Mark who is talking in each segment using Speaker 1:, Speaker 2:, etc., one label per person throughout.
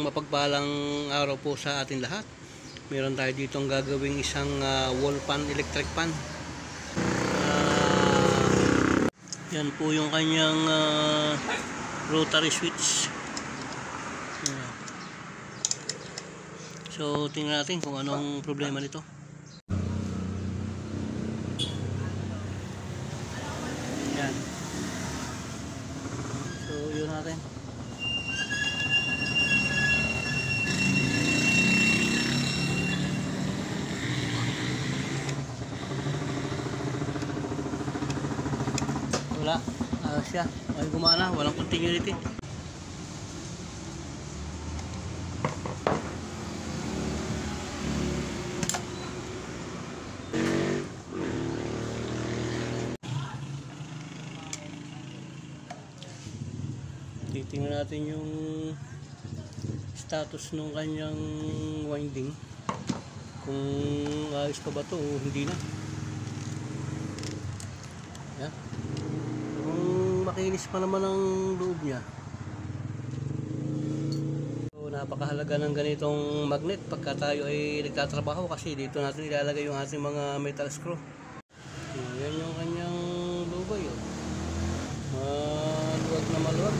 Speaker 1: mapagpalang araw po sa atin lahat. Meron tayo ditong gagawing isang wall fan, electric fan. Yan po yung kanyang rotary switch. So tingnan natin kung anong problema nito. Yan. So yun natin. Wala, siya ay gumana, walang continuity. Titingnan natin yung status ng kanyang winding, kung ayos pa ba ito o hindi na. Yan. Makinis pa naman ang loob niya. So, napakahalaga ng ganitong magnet pagka tayo ay nagtatrabaho, kasi dito natin ilalagay yung ating mga metal screw. So, yan yung kanyang lubay. Maluwag na maluwag.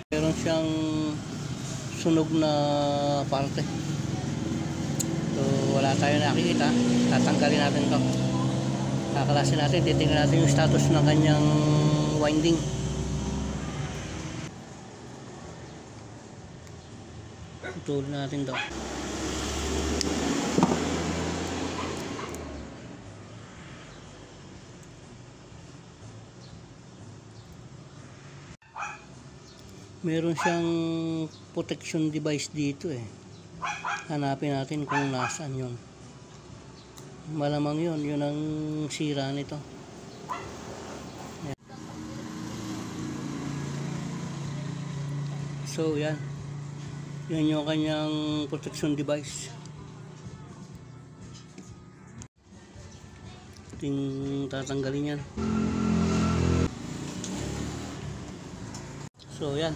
Speaker 1: Meron siyang sunog na parte. So wala tayo nakikita. Tatanggalin natin ito. Kakalasin natin. Titingnan natin yung status ng kanyang winding. Putulin natin ito. Meron siyang protection device dito eh. Hanapin natin kung nasaan yun. Malamang yun ang sira nito. Yan. So yan. Yan yung kanyang protection device. Ting tatanggalin yan. So yan.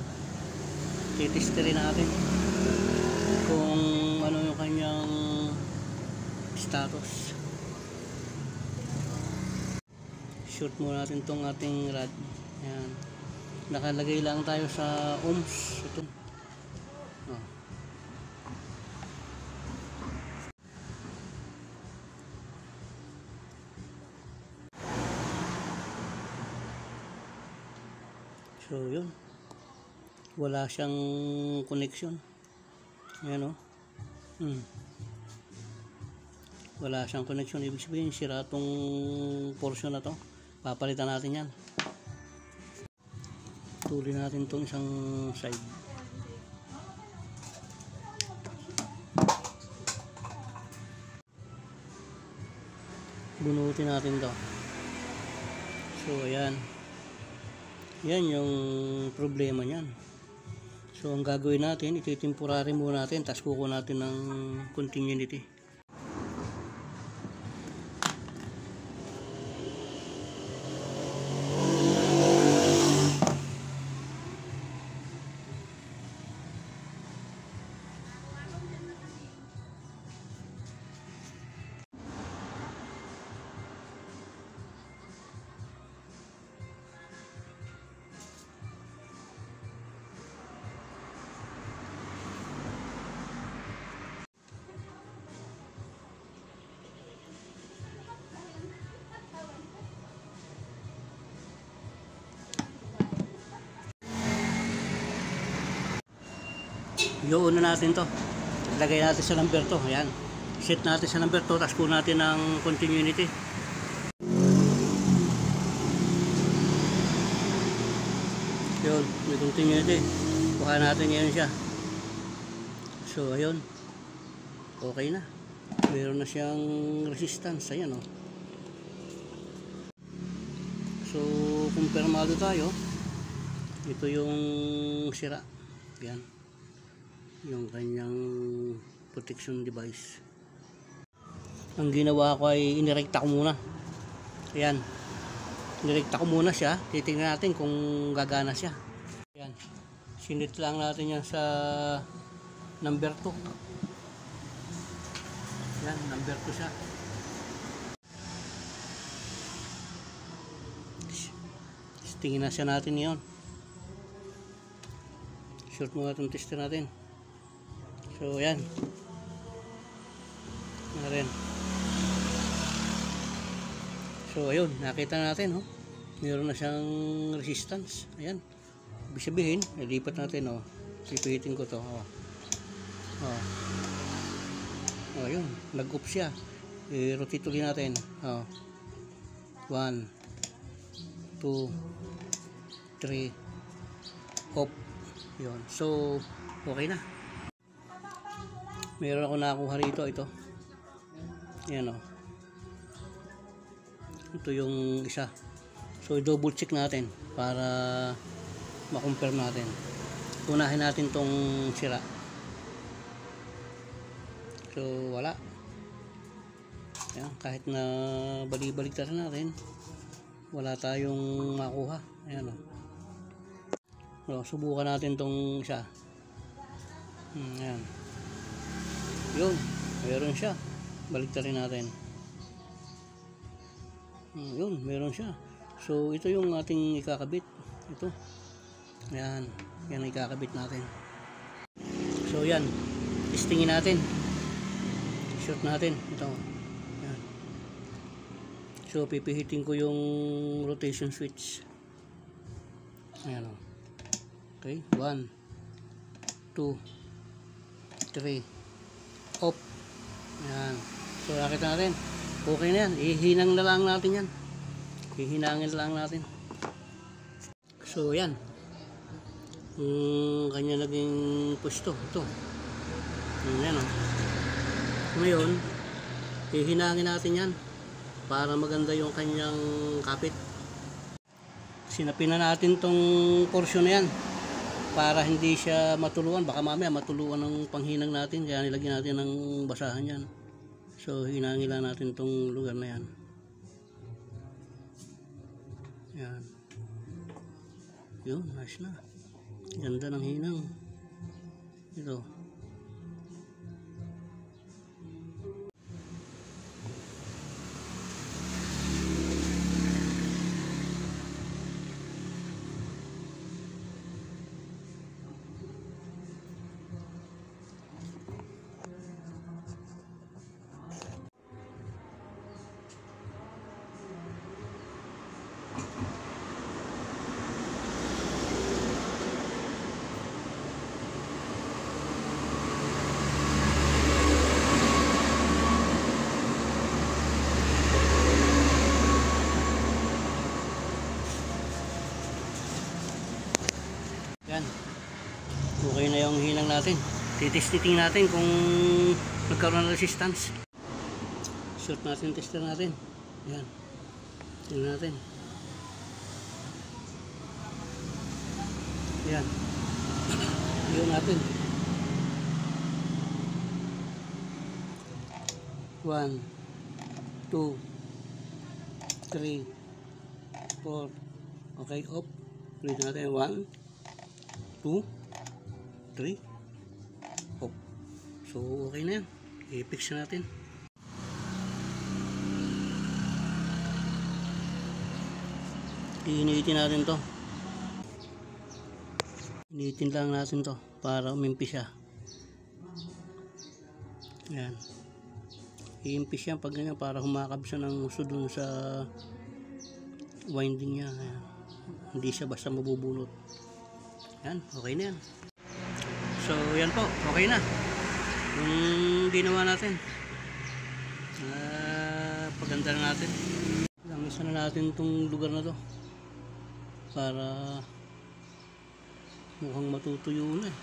Speaker 1: Titesterin natin kung ano yung kanyang status. Shoot muna natin tong ating rod. Yan. Nakalagay lang tayo sa ohms. Ito. Oh. So yun. Wala siyang connection. Ayan o. Wala siyang connection. Ibig sabihin sira tong portion na to. Papalitan natin yan. Tulin natin tong isang side. bunutin natin to. So ayan, yan yung problema niyan. So ang gagawin natin, ititemporary muna natin, tapos kukuha natin ng continuity. Iuuna natin to, lagay natin sa number 2. Ayan, set natin sa number 2, tapos kuha natin ng continuity. Yun, may continuity, kuha natin yan siya. So ayun, okay na, meron na siyang resistance. Ayan o. So kumpirmado tayo, ito yung sira. Yan yung kanyang protection device. Ang ginawa ko ay inirekta ko muna. Ayan, inirekta ko muna siya. Titingnan natin kung gagana siya. Ayan, sinit lang natin yan sa number 2. Ayan, number 2 siya. Tingin na siya natin yun. Short muna itong tester natin. So ayan, rin. So ayun, nakita natin, oh, meron na siyang resistance. Ayan, ibig sabihin, ilipat natin, oh, pipihitin ko to, oh. Oh, ayun, nag-off siya. I-rotate ulit natin, oh. 1 2 3 off. Yun, so okay na. Meron ako nakakuha rito, ito. Ayan o. Ito yung isa. So i-double check natin para ma-confirm natin. Unahin natin tong sira. So wala. Ayan, kahit na balik-balik natin, wala tayong makuha. Ayan o. So subukan natin tong isa. Ayan. Yun, meron siya. Baliktarin natin. Yun, meron siya. So ito yung ating ikakabit. Ito. Yan, yan ang ikakabit natin. So yan, testingin natin. Shoot natin. Ito. Yan. So pipihitin ko yung rotation switch. Ayan o. Okay, 1 2 3 off. Ayan. So nakita natin, okay na yan. Ihinang na lang natin yan. Hihinangin lang natin. So yan, kanya naging pwesto. Ito. Ayan o. Ngayon, hihinangin natin yan para maganda yung kanyang kapit. Sinapin na natin tong portion na yan para hindi siya matuluan. Baka mamaya matuluan ng panghinang natin, kaya nilagyan natin ng basahan yan. So hinangin lang natin tong lugar na yan. Yan. Yun, nice na. Ganda ng hinang. Ito. Yan. Okay na yung hinang natin. Titestiting natin kung nagkaroon ng resistance. Short natin, tester natin. Yan. Tingnan natin. Yan. Tingnan natin. 1, 2, 3, 4. Okay, off. Ulit natin. 1, 2, 3, off. So, okay na yan. I-fix na natin. Iniitin natin to. Iniitin lang natin to para umimpis siya. Yan. I-impis yan pag ganyan para humakab siya ng gusto dun sa winding niya. Ayan. Hindi siya basta mabubunot. Yan, okay na yan. So yan po, okay na yung ginawa natin. Paganda na natin. Langisan na natin itong lugar na to para mukhang matutuyo na eh.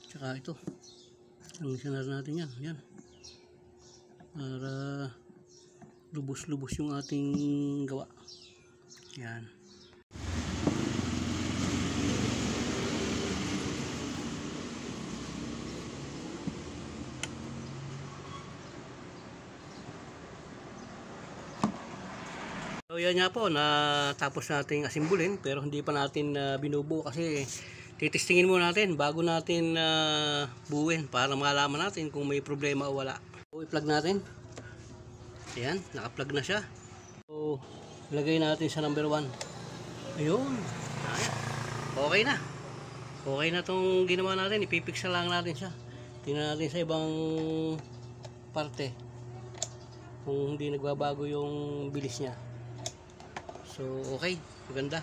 Speaker 1: Tsaka ito, langisan na natin yan. Yan, para lubos-lubos yung ating gawa. Yan. So yan nga po, natapos natin asimbulin pero hindi pa natin binubuo kasi titistingin muna natin bago natin buuin para malaman natin kung may problema o wala. So i-plug natin. Ayan, naka-plug na siya. So ilagay natin sa number 1. Ayun. Ayan. Okay na. Okay na tong ginawa natin. Ipipix na lang natin siya. Tingnan natin sa ibang parte kung hindi nagbabago yung bilis niya. So, okay. Maganda.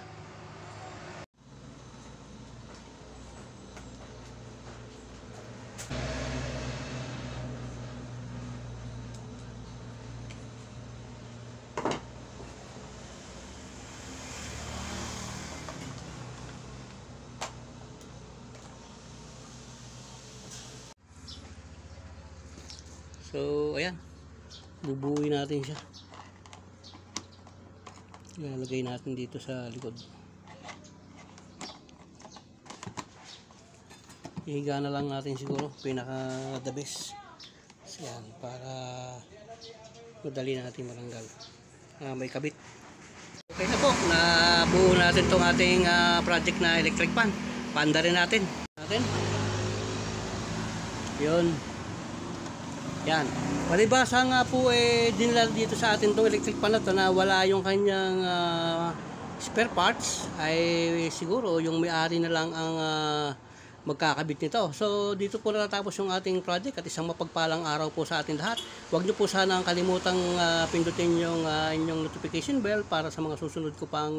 Speaker 1: So, ayan. Bubuuin natin siya. Ilalagay natin dito sa likod. Ihiga na lang natin siguro pinaka the best. Yan, para madali natin malanggal. May kabit. Okay na po, nabuo natin tong ating project na electric fan. Panda rin natin. Yun. Yan. Palibasa nga po dinala dito sa atin tong electric pan na to na wala yung kanyang spare parts, ay siguro yung may-ari na lang ang magkakabit nito. So dito po natatapos yung ating project at isang mapagpalang araw po sa ating lahat. Huwag niyo po sana kalimutang pindutin yung inyong notification bell para sa mga susunod ko pang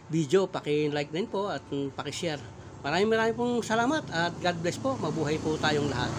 Speaker 1: video. Paki-like din po at paki-share. Maraming pong salamat at God bless po. Mabuhay po tayong lahat.